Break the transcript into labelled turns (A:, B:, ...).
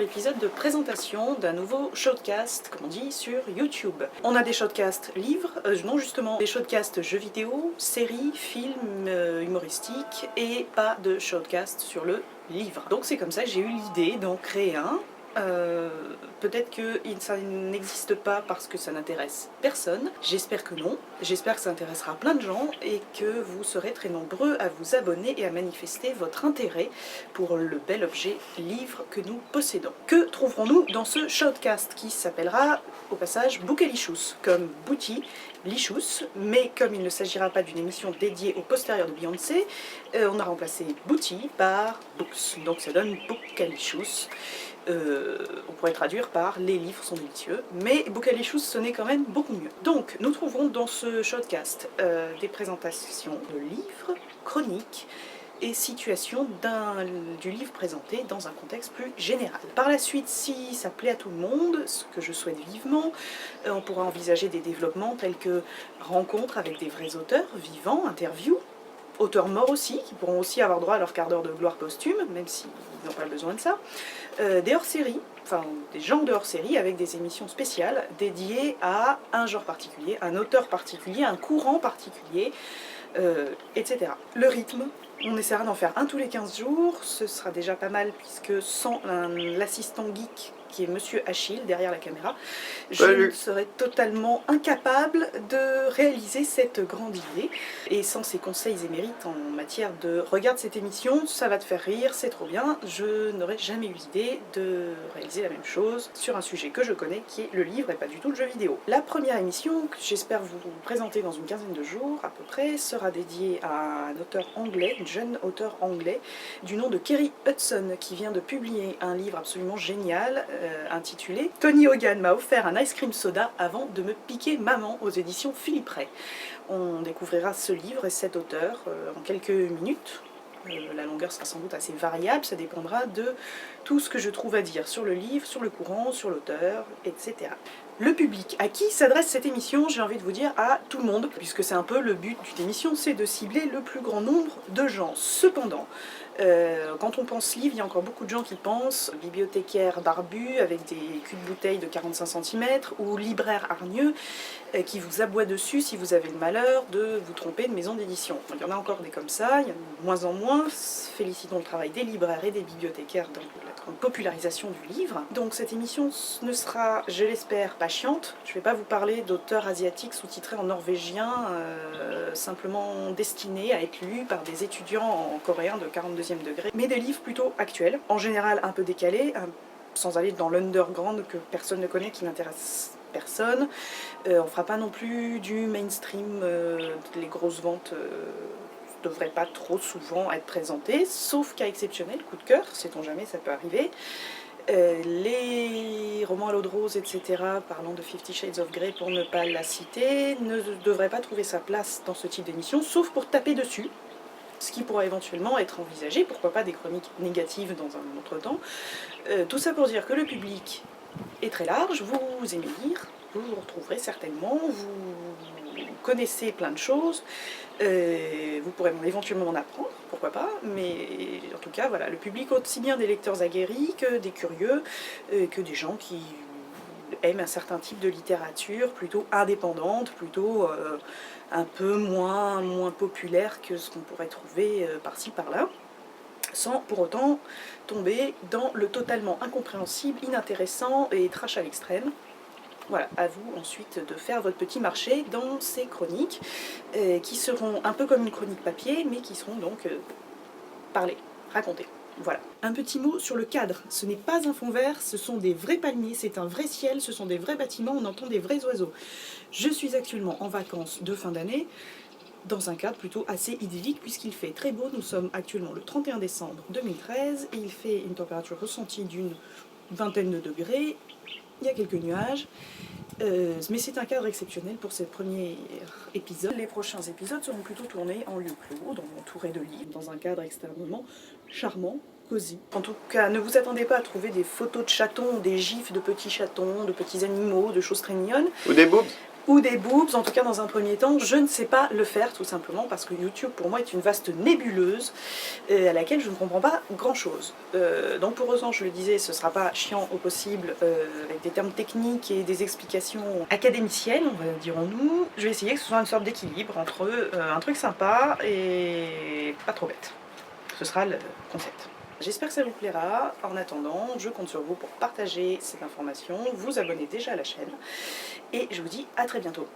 A: l'épisode de présentation d'un nouveau shortcast, comme on dit, sur YouTube. On a des shortcasts livres, non justement, des shortcasts jeux vidéo, séries, films humoristiques, et pas de shortcast sur le livre. Donc c'est comme ça que j'ai eu l'idée d'en créer un. Peut-être que ça n'existe pas parce que ça n'intéresse personne. J'espère que non. J'espère que ça intéressera plein de gens et que vous serez très nombreux à vous abonner et à manifester votre intérêt pour le bel objet livre que nous possédons. Que trouverons-nous dans ce shortcast qui s'appellera au passage Bookalichous, comme Booty Lichous, mais comme il ne s'agira pas d'une émission dédiée au postérieur de Beyoncé, on a remplacé Booty par Books, donc ça donne Bookalichous. On pourrait traduire par les livres sont délicieux, mais Bookalichous sonnait quand même beaucoup mieux. Donc nous trouverons dans ce shortcast des présentations de livres, chroniques et situations du livre présenté dans un contexte plus général. Par la suite, si ça plaît à tout le monde, ce que je souhaite vivement, on pourra envisager des développements tels que rencontres avec des vrais auteurs vivants, interviews, auteurs morts aussi, qui pourront aussi avoir droit à leur quart d'heure de gloire posthume, même s'ils n'ont pas besoin de ça, des hors-séries, enfin des genres de hors-série avec des émissions spéciales dédiées à un genre particulier, un auteur particulier, un courant particulier, etc. Le rythme, on essaiera d'en faire un tous les 15 jours, ce sera déjà pas mal puisque sans l'assistant geek qui est Monsieur Achille derrière la caméra, je serais totalement incapable de réaliser cette grande idée. Et sans ses conseils émérites en matière de « regarde cette émission, ça va te faire rire, c'est trop bien », je n'aurais jamais eu l'idée de réaliser la même chose sur un sujet que je connais qui est le livre et pas du tout le jeu vidéo. La première émission, que j'espère vous présenter dans une quinzaine de jours à peu près, sera dédiée à un auteur anglais, une jeune auteur anglais, du nom de Kerry Hudson, qui vient de publier un livre absolument génial, intitulé « Tony Hogan m'a offert un ice cream soda avant de me piquer maman » aux éditions Philippe Ray. On découvrira ce livre et cet auteur en quelques minutes. La longueur sera sans doute assez variable, ça dépendra de tout ce que je trouve à dire sur le livre, sur le courant, sur l'auteur, etc. Le public, à qui s'adresse cette émission? J'ai envie de vous dire à tout le monde, puisque c'est un peu le but d'une émission, c'est de cibler le plus grand nombre de gens. Cependant, quand on pense livre, il y a encore beaucoup de gens qui pensent bibliothécaire barbu avec des culs de bouteille de 45 cm ou libraire hargneux qui vous aboie dessus si vous avez le malheur de vous tromper de maison d'édition. Il y en a encore des comme ça, il y en a de moins en moins. Félicitons le travail des libraires et des bibliothécaires dans la popularisation du livre. Donc cette émission ne sera, je l'espère, pas chiante. Je ne vais pas vous parler d'auteurs asiatiques sous-titrés en norvégien simplement destinés à être lus par des étudiants en coréen de 42e degré, mais des livres plutôt actuels, en général un peu décalés, sans aller dans l'underground que personne ne connaît, qui n'intéresse personne. On fera pas non plus du mainstream, les grosses ventes ne devraient pas trop souvent être présentées, sauf cas exceptionnel, coup de cœur, sait-on jamais, ça peut arriver. Les romans à l'eau de rose, etc., parlant de 50 Shades of Grey pour ne pas la citer, ne devraient pas trouver sa place dans ce type d'émission, sauf pour taper dessus, ce qui pourra éventuellement être envisagé, pourquoi pas des chroniques négatives dans un autre temps. Tout ça pour dire que le public est très large, vous aimez lire, vous vous retrouverez certainement, vous connaissez plein de choses, vous pourrez éventuellement en apprendre, pourquoi pas, mais en tout cas, voilà, le public aussi bien des lecteurs aguerris que des curieux, que des gens qui aiment un certain type de littérature plutôt indépendante, plutôt un peu moins populaire que ce qu'on pourrait trouver par-ci par-là, sans pour autant tomber dans le totalement incompréhensible, inintéressant et trash à l'extrême. Voilà, à vous ensuite de faire votre petit marché dans ces chroniques, qui seront un peu comme une chronique papier, mais qui seront donc parlées, racontées. Voilà. Un petit mot sur le cadre. Ce n'est pas un fond vert, ce sont des vrais palmiers, c'est un vrai ciel, ce sont des vrais bâtiments, on entend des vrais oiseaux. Je suis actuellement en vacances de fin d'année, dans un cadre plutôt assez idyllique puisqu'il fait très beau. Nous sommes actuellement le 31 décembre 2013 et il fait une température ressentie d'une vingtaine de degrés. Il y a quelques nuages, mais c'est un cadre exceptionnel pour ce premier épisode. Les prochains épisodes seront plutôt tournés en lieu clos, entourés de livres, dans un cadre extrêmement charmant, cosy. En tout cas, ne vous attendez pas à trouver des photos de chatons, des gifs de petits chatons, de petits animaux, de choses très mignonnes.
B: Ou des boobs.
A: ou des boobs, en tout cas dans un premier temps, je ne sais pas le faire tout simplement parce que YouTube pour moi est une vaste nébuleuse à laquelle je ne comprends pas grand chose. Donc pour autant, je le disais, ce sera pas chiant au possible avec des termes techniques et des explications académicielles, dirons-nous. Je vais essayer que ce soit une sorte d'équilibre entre un truc sympa et pas trop bête. Ce sera le concept. J'espère que ça vous plaira. En attendant, je compte sur vous pour partager cette information, vous abonner déjà à la chaîne et je vous dis à très bientôt.